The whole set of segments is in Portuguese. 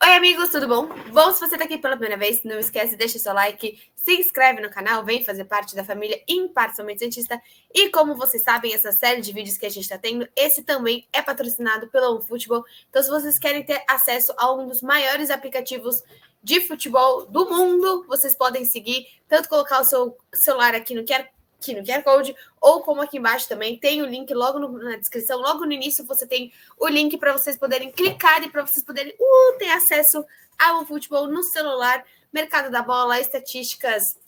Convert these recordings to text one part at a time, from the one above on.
Oi, amigos, tudo bom? Bom, se você está aqui pela primeira vez, não esquece, deixa seu like, se inscreve no canal, vem fazer parte da família Imparcialmente Cientista. E como vocês sabem, essa série de vídeos que a gente está tendo, esse também é patrocinado pela OneFootball. Então, se vocês querem ter acesso a um dos maiores aplicativos de futebol do mundo, vocês podem seguir, tanto colocar o seu celular aqui no QR Code, ou como aqui embaixo também, tem o link logo na descrição, logo no início você tem o link para vocês poderem clicar e para vocês poderem ter acesso ao futebol no celular, mercado da bola, estatísticas,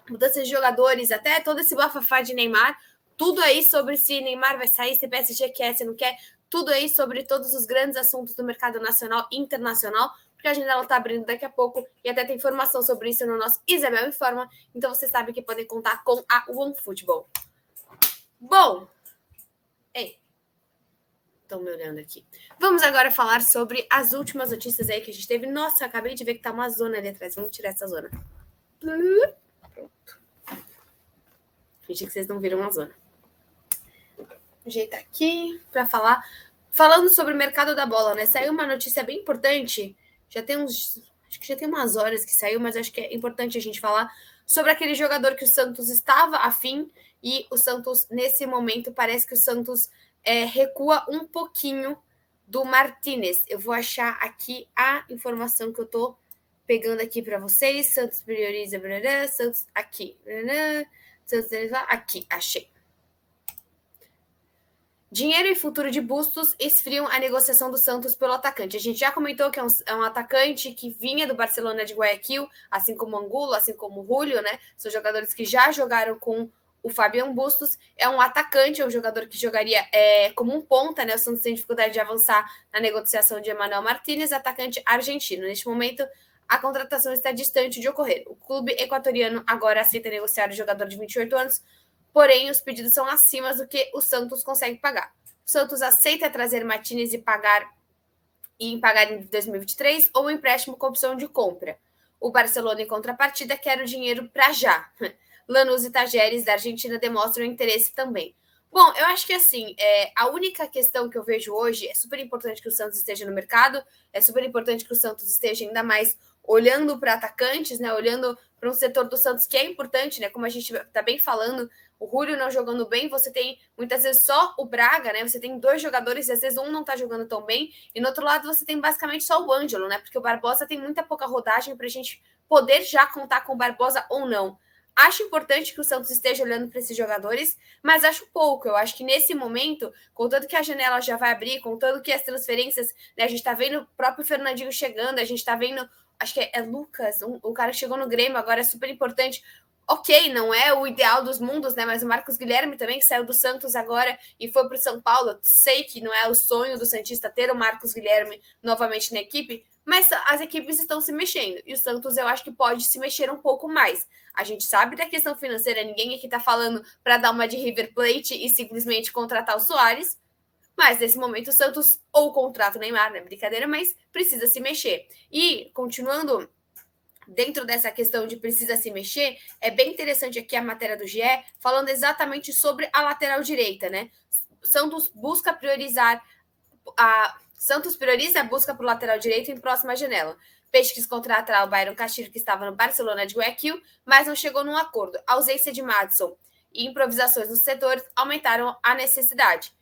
mudanças de jogadores, até todo esse bafafá de Neymar, tudo aí sobre se Neymar vai sair, se PSG quer, se não quer, tudo aí sobre todos os grandes assuntos do mercado nacional e internacional, porque a janela está abrindo daqui a pouco e até tem informação sobre isso no nosso Isabel Informa, então você sabe que podem contar com a OneFootball. Bom, estão me olhando aqui. Vamos agora falar sobre as últimas notícias aí que a gente teve. Nossa, acabei de ver que tá uma zona ali atrás. Vamos tirar essa zona. Pronto. Fingi que vocês não viram a zona. Ajeitar aqui para falar. Falando sobre o mercado da bola, né? Saiu uma notícia bem importante. Acho que já tem umas horas que saiu, mas acho que é importante a gente falar sobre aquele jogador que o Santos estava afim e o Santos, nesse momento, parece que o Santos recua um pouquinho do Martinez. Eu vou achar aqui a informação que eu tô pegando aqui para vocês. Santos prioriza, Santos aqui, Santos aqui, achei. Dinheiro e futuro de Bustos esfriam a negociação do Santos pelo atacante. A gente já comentou que é um atacante que vinha do Barcelona de Guayaquil, assim como Angulo, assim como o Julio, né? São jogadores que já jogaram com o Fabián Bustos. É um atacante, é um jogador que jogaria como um ponta, né? O Santos tem dificuldade de avançar na negociação de Emmanuel Martínez, atacante argentino. Neste momento, a contratação está distante de ocorrer. O clube equatoriano agora aceita negociar o jogador de 28 anos, porém, os pedidos são acima do que o Santos consegue pagar. O Santos aceita trazer Martínez e pagar em 2023 ou um empréstimo com opção de compra. O Barcelona, em contrapartida, quer o dinheiro para já. Lanús e Tajeres, da Argentina, demonstram interesse também. Bom, eu acho que assim, a única questão que eu vejo hoje é super importante que o Santos esteja no mercado, é super importante que o Santos esteja ainda mais olhando para atacantes, né? Olhando para um setor do Santos que é importante, né? Como a gente está bem falando, o Julio não jogando bem, você tem muitas vezes só o Braga, né? Você tem dois jogadores e às vezes um não tá jogando tão bem, e no outro lado você tem basicamente só o Ângelo, né? Porque o Barbosa tem muita pouca rodagem para a gente poder já contar com o Barbosa ou não. Acho importante que o Santos esteja olhando para esses jogadores, mas acho pouco. Eu acho que nesse momento, contando que a janela já vai abrir, contando que as transferências, né, a gente está vendo o próprio Fernandinho chegando, a gente está vendo, acho que é Lucas, um cara que chegou no Grêmio, agora é super importante. Ok, não é o ideal dos mundos, né? Mas o Marcos Guilherme também, que saiu do Santos agora e foi para o São Paulo. Sei que não é o sonho do Santista ter o Marcos Guilherme novamente na equipe, mas as equipes estão se mexendo. E o Santos, eu acho que pode se mexer um pouco mais. A gente sabe da questão financeira, ninguém aqui está falando para dar uma de River Plate e simplesmente contratar o Soares. Mas, nesse momento, o Santos ou contrata o Neymar, né? Brincadeira, mas precisa se mexer. E, continuando dentro dessa questão de precisa se mexer, é bem interessante aqui a matéria do GE, falando exatamente sobre a lateral direita, né? Santos busca priorizar Santos prioriza a busca por lateral direito em próxima janela. Peixe quis contratar o Byron Castilho, que estava no Barcelona de Guayaquil, mas não chegou num acordo. A ausência de Madison e improvisações nos setores aumentaram a necessidade.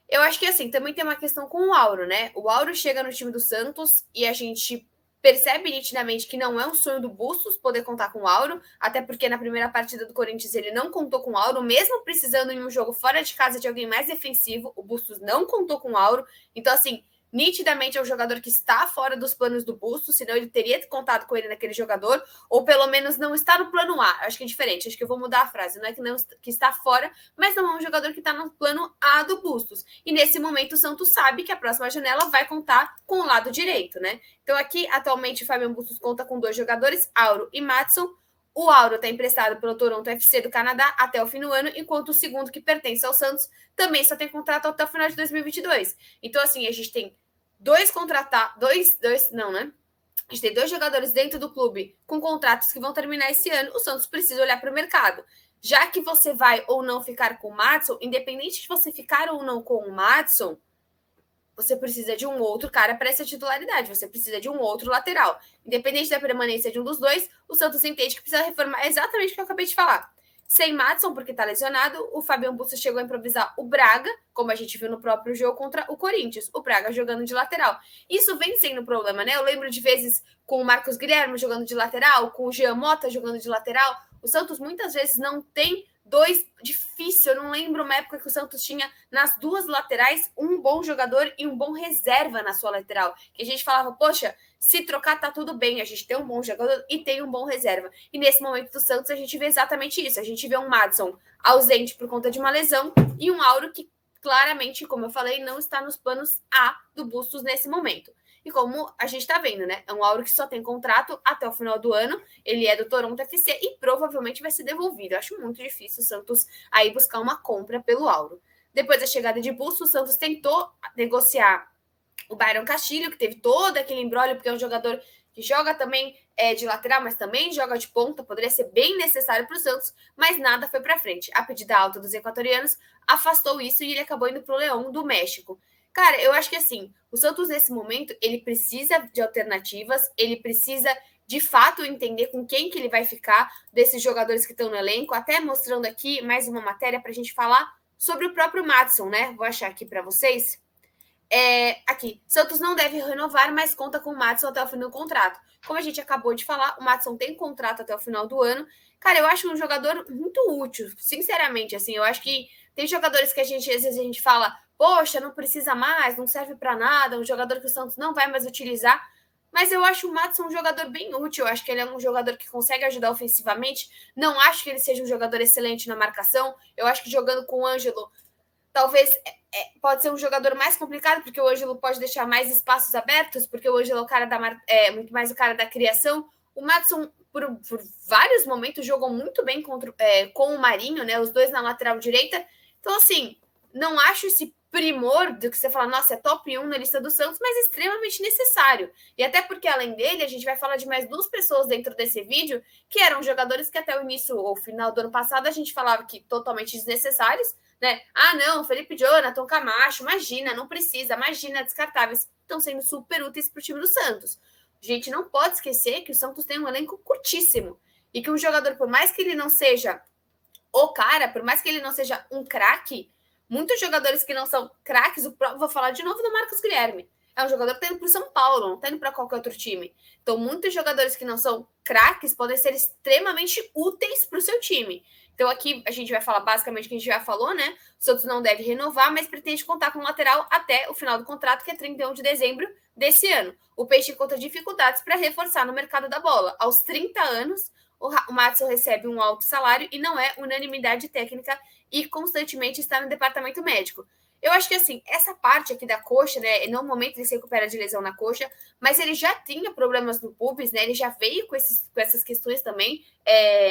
Eu acho que assim, também tem uma questão com o Auro, né? O Auro chega no time do Santos e a gente percebe nitidamente que não é um sonho do Bustos poder contar com o Auro, até porque na primeira partida do Corinthians ele não contou com o Auro, mesmo precisando em um jogo fora de casa de alguém mais defensivo, o Bustos não contou com o Auro. Então, assim, nitidamente é um jogador que está fora dos planos do Bustos, senão ele teria contado com ele naquele jogador, ou pelo menos não está no plano A. Acho que é diferente, acho que eu vou mudar a frase. Não é que está fora, mas não é um jogador que está no plano A do Bustos. E nesse momento o Santos sabe que a próxima janela vai contar com o lado direito, né? Então aqui, atualmente, o Fabián Bustos conta com dois jogadores, Auro e Madison. O Auro está emprestado pelo Toronto FC do Canadá até o fim do ano, enquanto o segundo, que pertence ao Santos, também só tem contrato até o final de 2022. Então, assim, a gente tem a gente tem dois jogadores dentro do clube com contratos que vão terminar esse ano. O Santos precisa olhar para o mercado. Já que você vai ou não ficar com o Madison, independente de você ficar ou não com o Madison, você precisa de um outro cara para essa titularidade, você precisa de um outro lateral. Independente da permanência de um dos dois, o Santos entende que precisa reformar exatamente o que eu acabei de falar. Sem Maddison, porque está lesionado, o Fabian Bustos chegou a improvisar o Braga, como a gente viu no próprio jogo contra o Corinthians, o Braga jogando de lateral. Isso vem sendo um problema, né? Eu lembro de vezes com o Marcos Guilherme jogando de lateral, com o Jean Mota jogando de lateral. O Santos muitas vezes não tem dois, difícil, eu não lembro uma época que o Santos tinha nas duas laterais um bom jogador e um bom reserva na sua lateral. Que a gente falava, poxa, se trocar tá tudo bem, a gente tem um bom jogador e tem um bom reserva. E nesse momento do Santos a gente vê exatamente isso. A gente vê um Maddison ausente por conta de uma lesão e um Auro que claramente, como eu falei, não está nos planos A do Bustos nesse momento. E como a gente está vendo, né? É um Auro que só tem contrato até o final do ano. Ele é do Toronto FC e provavelmente vai ser devolvido. Eu acho muito difícil o Santos aí buscar uma compra pelo Auro. Depois da chegada de Bustos, o Santos tentou negociar o Byron Castilho, que teve todo aquele imbróglio, porque é um jogador que joga também de lateral, mas também joga de ponta, poderia ser bem necessário para o Santos, mas nada foi para frente. A pedida alta dos equatorianos afastou isso e ele acabou indo para o Leão do México. Cara, eu acho que assim, o Santos nesse momento, ele precisa de alternativas, ele precisa de fato entender com quem que ele vai ficar desses jogadores que estão no elenco, até mostrando aqui mais uma matéria para a gente falar sobre o próprio Maddison, né? Vou achar aqui para vocês. Aqui, Santos não deve renovar, mas conta com o Maddison até o fim do contrato. Como a gente acabou de falar, o Maddison tem contrato até o final do ano. Cara, eu acho um jogador muito útil, sinceramente, assim, eu acho que tem jogadores que às vezes a gente fala, poxa, não precisa mais, não serve para nada, um jogador que o Santos não vai mais utilizar, mas eu acho o Maddison um jogador bem útil, eu acho que ele é um jogador que consegue ajudar ofensivamente, não acho que ele seja um jogador excelente na marcação, eu acho que jogando com o Ângelo, talvez pode ser um jogador mais complicado, porque o Ângelo pode deixar mais espaços abertos, porque o Ângelo é o cara muito mais o cara da criação. O Maddison, por vários momentos, jogou muito bem com o Marinho, né? Os dois na lateral direita. Então, assim, não acho esse primor do que você fala, nossa, é top 1 na lista do Santos, mas extremamente necessário. E até porque, além dele, a gente vai falar de mais duas pessoas dentro desse vídeo, que eram jogadores que até o início ou final do ano passado a gente falava que totalmente desnecessários, né? Ah, não, Felipe Jonathan, Camacho, imagina, não precisa, imagina, descartáveis. Estão sendo super úteis para o time do Santos. A gente não pode esquecer que o Santos tem um elenco curtíssimo e que um jogador, por mais que ele não seja o cara, por mais que ele não seja um craque, muitos jogadores que não são craques, vou falar de novo do Marcos Guilherme. É um jogador que está indo para o São Paulo, não está indo para qualquer outro time. Então, muitos jogadores que não são craques podem ser extremamente úteis para o seu time. Então, aqui a gente vai falar basicamente o que a gente já falou, né? O Santos não deve renovar, mas pretende contar com o lateral até o final do contrato, que é 31 de dezembro desse ano. O Peixe encontra dificuldades para reforçar no mercado da bola. Aos 30 anos, o Maddison recebe um alto salário e não é unanimidade técnica e constantemente está no departamento médico. Eu acho que, assim, essa parte aqui da coxa, né, no momento ele se recupera de lesão na coxa, mas ele já tinha problemas no pubis, né, ele já veio com essas questões também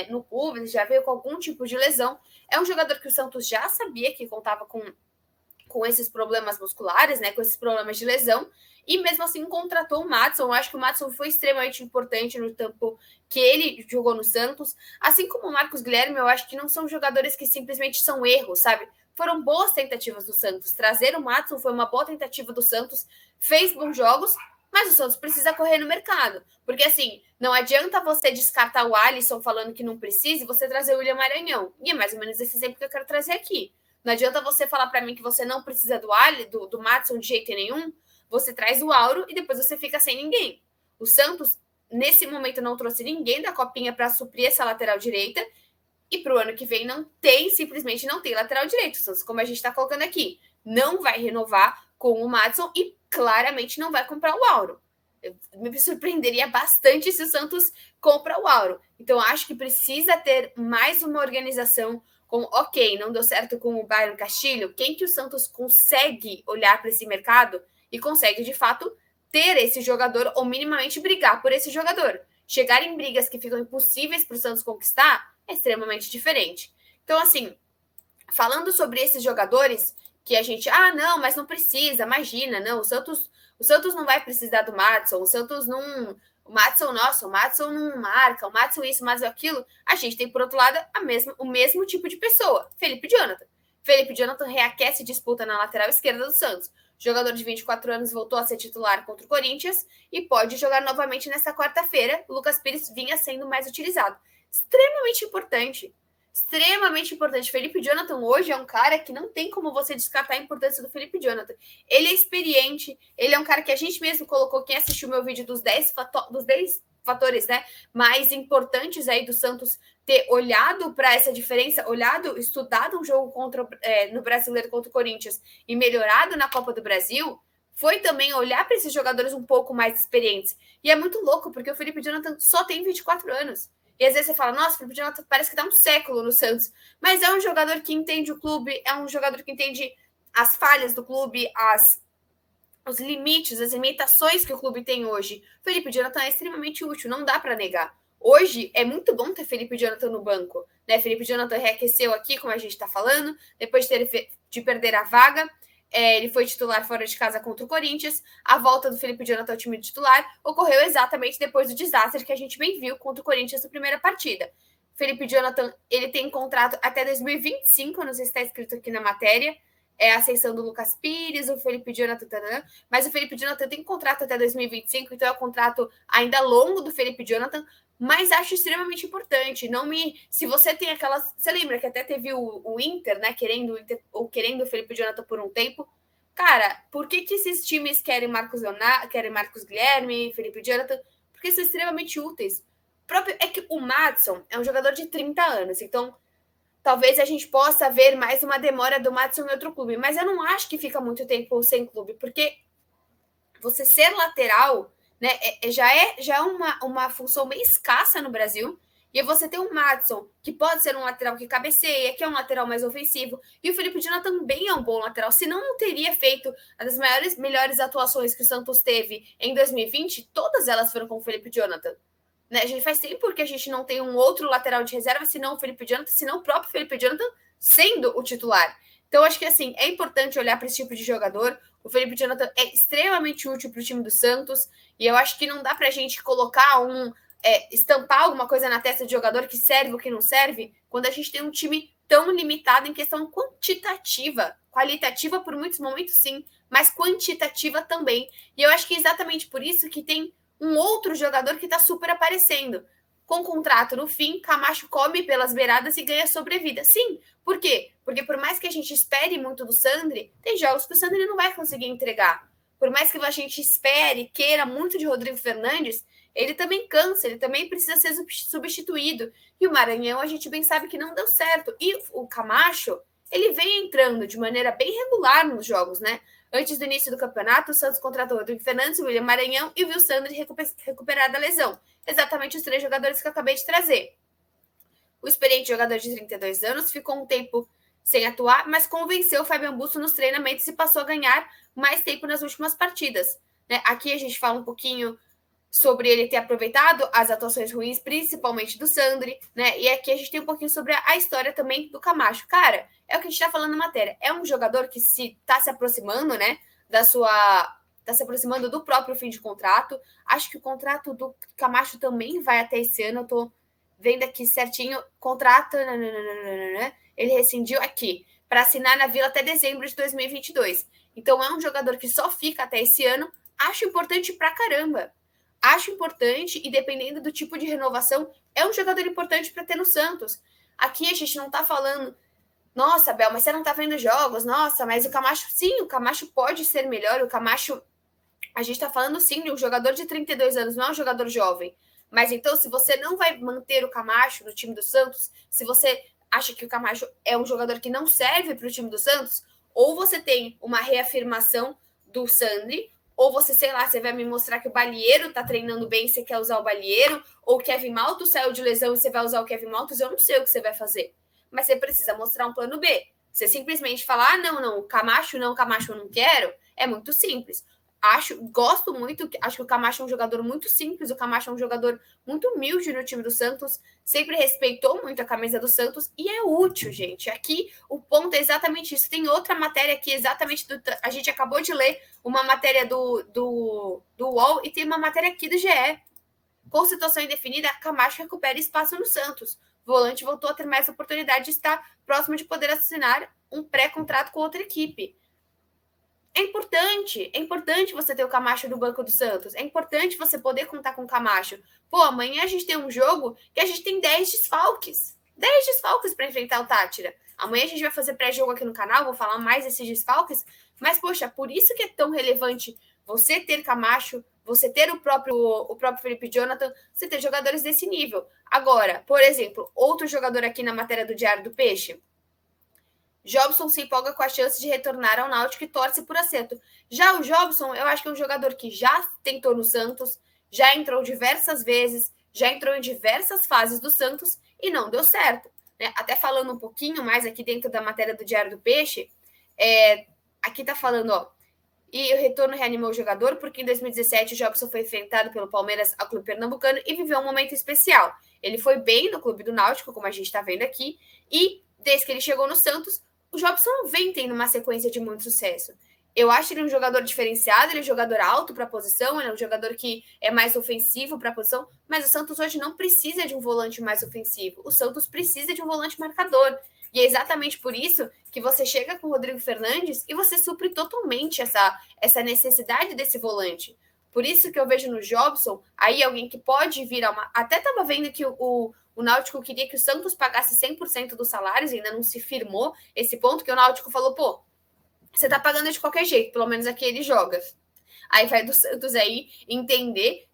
no pubis, já veio com algum tipo de lesão. É um jogador que o Santos já sabia que contava com esses problemas musculares, né, com esses problemas de lesão, e mesmo assim contratou o Maddison. Eu acho que o Maddison foi extremamente importante no tempo que ele jogou no Santos, assim como o Marcos Guilherme. Eu acho que não são jogadores que simplesmente são erros, sabe? Foram boas tentativas do Santos. Trazer o Maddison foi uma boa tentativa do Santos, fez bons jogos, mas o Santos precisa correr no mercado. Porque, assim, não adianta você descartar o Alisson falando que não precisa e você trazer o William Maranhão. E é mais ou menos esse exemplo que eu quero trazer aqui. Não adianta você falar para mim que você não precisa do Maddison de jeito nenhum, você traz o Auro e depois você fica sem ninguém. O Santos, nesse momento, não trouxe ninguém da Copinha para suprir essa lateral direita, e para o ano que vem simplesmente não tem lateral direito. O Santos, como a gente está colocando aqui, não vai renovar com o Maddison e claramente não vai comprar o Auro. Eu me surpreenderia bastante se o Santos compra o Auro. Então, acho que precisa ter mais uma organização ok, não deu certo com o Byron Castilho, quem que o Santos consegue olhar para esse mercado e consegue, de fato, ter esse jogador ou minimamente brigar por esse jogador. Chegar em brigas que ficam impossíveis para o Santos conquistar é extremamente diferente. Então, assim, falando sobre esses jogadores que a gente, não, mas não precisa, imagina, não, o Santos não vai precisar do Maddison, o Santos não... O Maddison não marca, o Maddison isso, o Maddison aquilo. A gente tem, por outro lado, o mesmo tipo de pessoa, Felipe Jonathan. Felipe Jonathan reaquece disputa na lateral esquerda do Santos. jogador de 24 anos, voltou a ser titular contra o Corinthians e pode jogar novamente nesta quarta-feira. O Lucas Pires vinha sendo mais utilizado. Extremamente importante. Extremamente importante. Felipe Jonathan hoje é um cara que não tem como você descartar a importância do Felipe Jonathan. Ele é experiente, ele é um cara que a gente mesmo colocou, quem assistiu meu vídeo dos 10 fatores, né, mais importantes aí do Santos ter olhado para essa diferença, estudado um jogo no Brasileiro contra o Corinthians e melhorado na Copa do Brasil, foi também olhar para esses jogadores um pouco mais experientes. E é muito louco, porque o Felipe Jonathan só tem 24 anos. E às vezes você fala, nossa, o Felipe Jonathan parece que dá um século no Santos. Mas é um jogador que entende o clube, é um jogador que entende as falhas do clube, os limites, as limitações que o clube tem hoje. O Felipe Jonathan é extremamente útil, não dá para negar. Hoje é muito bom ter Felipe Jonathan no banco. Né? Felipe Jonathan reaqueceu aqui, como a gente está falando, depois de perder a vaga. Ele foi titular fora de casa contra o Corinthians. A volta do Felipe Jonathan ao time titular ocorreu exatamente depois do desastre que a gente bem viu contra o Corinthians na primeira partida. Felipe Jonathan, ele tem contrato até 2025, não sei se está escrito aqui na matéria, a ascensão do Lucas Pires, o Felipe Jonathan, mas o Felipe Jonathan tem contrato até 2025, então é um contrato ainda longo do Felipe Jonathan, mas acho extremamente importante. Se você tem aquelas. Você lembra que até teve o Inter, né? Querendo o Felipe Jonathan por um tempo. Cara, por que esses times querem querem Marcos Guilherme, Felipe Jonathan? Porque são extremamente úteis. É que o Madison é um jogador de 30 anos, então talvez a gente possa ver mais uma demora do Madison em outro clube, mas eu não acho que fica muito tempo sem clube, porque você ser lateral, né, já é uma função bem escassa no Brasil. E você tem o Madison, que pode ser um lateral que cabeceia, que é um lateral mais ofensivo. E o Felipe Jonathan também é um bom lateral. Senão não teria feito as melhores atuações que o Santos teve em 2020. Todas elas foram com o Felipe Jonathan. Né? A gente faz tempo que a gente não tem um outro lateral de reserva, senão o Felipe Jonathan, senão o próprio Felipe Jonathan sendo o titular. Então, acho que assim, é importante olhar para esse tipo de jogador. O Felipe Jonathan é extremamente útil para o time do Santos. E eu acho que não dá para a gente colocar estampar alguma coisa na testa de jogador que serve ou que não serve, quando a gente tem um time tão limitado em questão quantitativa. Qualitativa por muitos momentos, sim, mas quantitativa também. E eu acho que é exatamente por isso que tem um outro jogador que está super aparecendo. Com contrato no fim, Camacho come pelas beiradas e ganha sobrevida. Sim, por quê? Porque por mais que a gente espere muito do Sandri, tem jogos que o Sandri não vai conseguir entregar. Por mais que a gente espere, queira muito de Rodrigo Fernandes, ele também cansa, ele também precisa ser substituído. E o Maranhão, a gente bem sabe que não deu certo. E o Camacho, ele vem entrando de maneira bem regular nos jogos, né? Antes do início do campeonato, o Santos contratou o Rodrigo Fernandes, o William Maranhão e o Will Sandri recuperar da lesão. Exatamente os 3 jogadores que eu acabei de trazer. O experiente jogador de 32 anos ficou um tempo sem atuar, mas convenceu o Fabian Busto nos treinamentos e passou a ganhar mais tempo nas últimas partidas. Né? Aqui a gente fala um pouquinho sobre ele ter aproveitado as atuações ruins, principalmente do Sandri, né? E aqui a gente tem um pouquinho sobre a história também do Camacho. Cara, é o que a gente tá falando na matéria. É um jogador que tá se aproximando, né? Tá se aproximando do próprio fim de contrato. Acho que o contrato do Camacho também vai até esse ano. Eu tô vendo aqui certinho. Contrato. Ele rescindiu aqui para assinar na Vila até dezembro de 2022. Então é um jogador que só fica até esse ano. Acho importante pra caramba. Acho importante, e dependendo do tipo de renovação, é um jogador importante para ter no Santos. Aqui a gente não está falando, nossa, Bel, mas você não está vendo jogos, nossa, mas o Camacho, sim, o Camacho pode ser melhor, o Camacho, a gente está falando sim de um jogador de 32 anos, não é um jogador jovem. Mas então, se você não vai manter o Camacho no time do Santos, se você acha que o Camacho é um jogador que não serve para o time do Santos, ou você tem uma reafirmação do Sandri, ou você, sei lá, você vai me mostrar que o Balieiro tá treinando bem e você quer usar o Balieiro, ou o Kevin Maltos saiu de lesão e você vai usar o Kevin Maltos, eu não sei o que você vai fazer. Mas você precisa mostrar um plano B. Você simplesmente falar, não, Camacho não quero, é muito simples. Gosto muito, acho que o Camacho é um jogador muito simples, o Camacho é um jogador muito humilde no time do Santos, sempre respeitou muito a camisa do Santos e é útil, gente. Aqui o ponto é exatamente isso. Tem outra matéria aqui, exatamente, a gente acabou de ler uma matéria do UOL e tem uma matéria aqui do GE. Com situação indefinida, Camacho recupera espaço no Santos. O volante voltou a ter mais oportunidade de estar próximo de poder assinar um pré-contrato com outra equipe. É importante você ter o Camacho no banco do Santos. É importante você poder contar com o Camacho. Pô, amanhã a gente tem um jogo que a gente tem 10 desfalques. 10 desfalques para enfrentar o Tátira. Amanhã a gente vai fazer pré-jogo aqui no canal, vou falar mais desses desfalques. Mas, poxa, por isso que é tão relevante você ter Camacho, você ter o próprio Felipe Jonathan, você ter jogadores desse nível. Agora, por exemplo, outro jogador aqui na matéria do Diário do Peixe, Jobson se empolga com a chance de retornar ao Náutico e torce por acerto. Já o Jobson, eu acho que é um jogador que já tentou no Santos, já entrou diversas vezes, já entrou em diversas fases do Santos e não deu certo. Né? Até falando um pouquinho mais aqui dentro da matéria do Diário do Peixe, aqui tá falando, ó, e o retorno reanimou o jogador, porque em 2017 o Jobson foi enfrentado pelo Palmeiras ao clube pernambucano e viveu um momento especial. Ele foi bem no clube do Náutico, como a gente está vendo aqui, e desde que ele chegou no Santos, o Jobson vem tendo uma sequência de muito sucesso. Eu acho ele um jogador diferenciado, ele é um jogador alto para a posição, ele é um jogador que é mais ofensivo para a posição, mas o Santos hoje não precisa de um volante mais ofensivo. O Santos precisa de um volante marcador. E é exatamente por isso que você chega com o Rodrigo Fernandes e você supre totalmente essa necessidade desse volante. Por isso que eu vejo no Jobson, aí alguém que pode vir a uma... Até estava vendo que o Náutico queria que o Santos pagasse 100% dos salários, ainda não se firmou esse ponto, que o Náutico falou, pô, você tá pagando de qualquer jeito, pelo menos aqui ele joga. Aí vai do Santos aí entender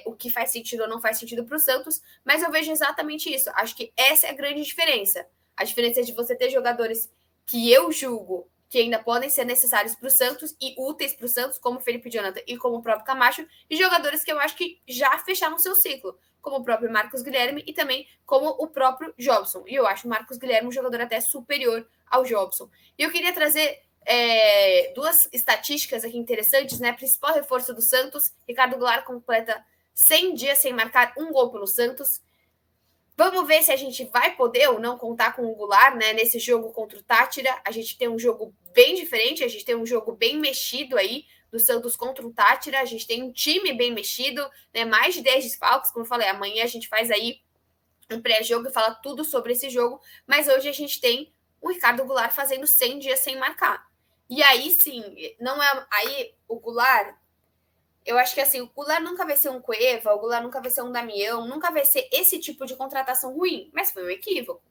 o que faz sentido ou não faz sentido para o Santos, mas eu vejo exatamente isso. Acho que essa é a grande diferença. A diferença é de você ter jogadores que eu julgo que ainda podem ser necessários para o Santos e úteis para o Santos, como o Felipe Jonathan e como o próprio Camacho, e jogadores que eu acho que já fecharam seu ciclo, como o próprio Marcos Guilherme e também como o próprio Jobson. E eu acho o Marcos Guilherme um jogador até superior ao Jobson. E eu queria trazer duas estatísticas aqui interessantes, né? Principal reforço do Santos, Ricardo Goulart completa 100 dias sem marcar um gol pelo Santos. Vamos ver se a gente vai poder ou não contar com o Goulart, né? Nesse jogo contra o Tátira, a gente tem um jogo bem diferente, a gente tem um jogo bem mexido aí do Santos contra o Tátira, a gente tem um time bem mexido, né? Mais de 10 desfalques, como eu falei, amanhã a gente faz aí um pré-jogo e fala tudo sobre esse jogo, mas hoje a gente tem o Ricardo Goulart fazendo 100 dias sem marcar. E aí sim, não é. Aí o Goulart, eu acho que assim, o Goulart nunca vai ser um Cueva, o Goulart nunca vai ser um Damião, nunca vai ser esse tipo de contratação ruim, mas foi um equívoco.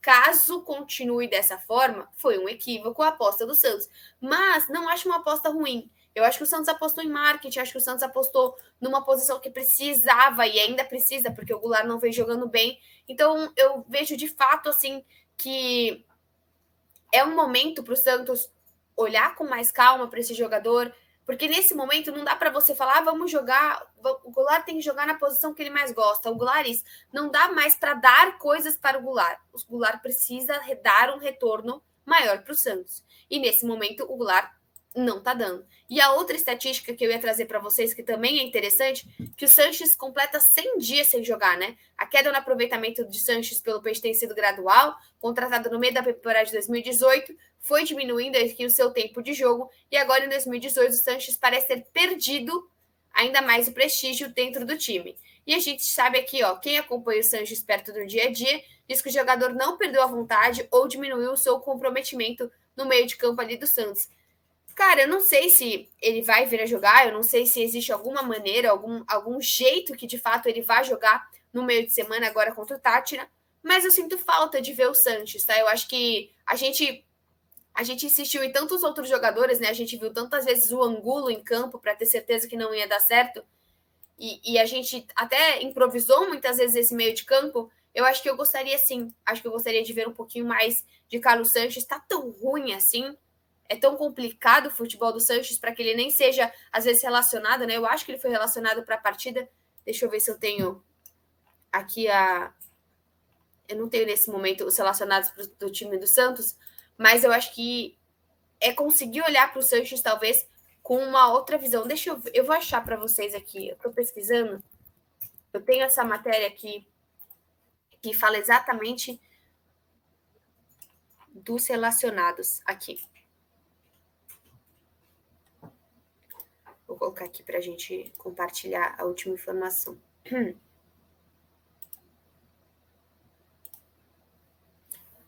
Caso continue dessa forma, foi um equívoco a aposta do Santos. Mas não acho uma aposta ruim. Eu acho que o Santos apostou em marketing, acho que o Santos apostou numa posição que precisava e ainda precisa, porque o Goulart não vem jogando bem. Então, eu vejo de fato assim que é um momento para o Santos olhar com mais calma para esse jogador, porque nesse momento não dá para você falar, vamos jogar, o Goulart tem que jogar na posição que ele mais gosta. O Goulart não dá mais para dar coisas para o Goulart. O Goulart precisa dar um retorno maior para o Santos. E nesse momento o Goulart não está dando. E a outra estatística que eu ia trazer para vocês, que também é interessante, que o Sanches completa 100 dias sem jogar, né? A queda no aproveitamento de Sanches pelo Peixe tem sido gradual, contratado no meio da temporada de 2018, foi diminuindo aqui o seu tempo de jogo, e agora em 2018 o Sanches parece ter perdido ainda mais o prestígio dentro do time. E a gente sabe aqui, ó, quem acompanha o Sanches perto do dia a dia, diz que o jogador não perdeu a vontade ou diminuiu o seu comprometimento no meio de campo ali do Santos. Cara, eu não sei se ele vai vir a jogar, eu não sei se existe alguma maneira, algum jeito que de fato ele vá jogar no meio de semana agora contra o Tátira, mas eu sinto falta de ver o Sanches, tá? Eu acho que a gente insistiu em tantos outros jogadores, né? A gente viu tantas vezes o Angulo em campo para ter certeza que não ia dar certo, e a gente até improvisou muitas vezes esse meio de campo. Eu acho que eu gostaria sim, acho que eu gostaria de ver um pouquinho mais de Carlos Sanches. Tá tão ruim assim, é tão complicado o futebol do Sanches para que ele nem seja, às vezes, relacionado, né? Eu acho que ele foi relacionado para a partida. Deixa eu ver se eu tenho aqui a. Eu não tenho nesse momento os relacionados do time do Santos, mas eu acho que é conseguir olhar para o Sanches, talvez, com uma outra visão. Deixa eu ver, eu vou achar para vocês aqui. Eu estou pesquisando. Eu tenho essa matéria aqui que fala exatamente dos relacionados aqui. Vou colocar aqui para a gente compartilhar a última informação.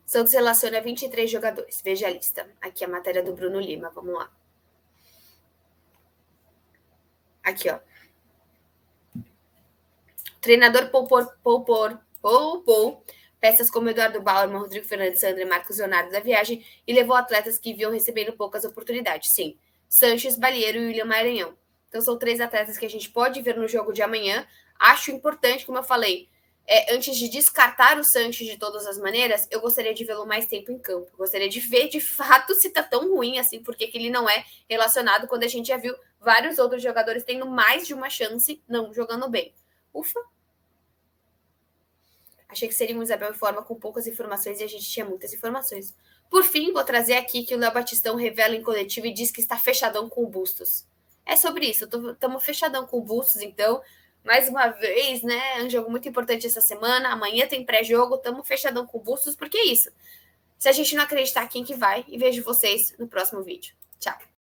Santos relaciona 23 jogadores. Veja a lista. Aqui a matéria do Bruno Lima. Vamos lá. Aqui, ó. O treinador poupou peças como Eduardo Bauerman, Rodrigo Fernandes, Sandra e Marcos Leonardo da viagem e levou atletas que vinham recebendo poucas oportunidades. Sim, Sanches, Balieiro e William Maranhão. Então são 3 atletas que a gente pode ver no jogo de amanhã. Acho importante, como eu falei, antes de descartar o Sanches de todas as maneiras, eu gostaria de vê-lo mais tempo em campo. Eu gostaria de ver, de fato, se tá tão ruim assim, porque que ele não é relacionado quando a gente já viu vários outros jogadores tendo mais de uma chance não jogando bem. Ufa! Achei que seria um Isabel em forma com poucas informações e a gente tinha muitas informações. Por fim, vou trazer aqui que o Léo Batistão revela em coletivo e diz que está fechadão com o Bustos. É sobre isso, estamos fechadão com o Bustos, então, mais uma vez, né? É um jogo muito importante essa semana. Amanhã tem pré-jogo, estamos fechadão com o Bustos, porque é isso. Se a gente não acreditar, quem que vai? E vejo vocês no próximo vídeo. Tchau!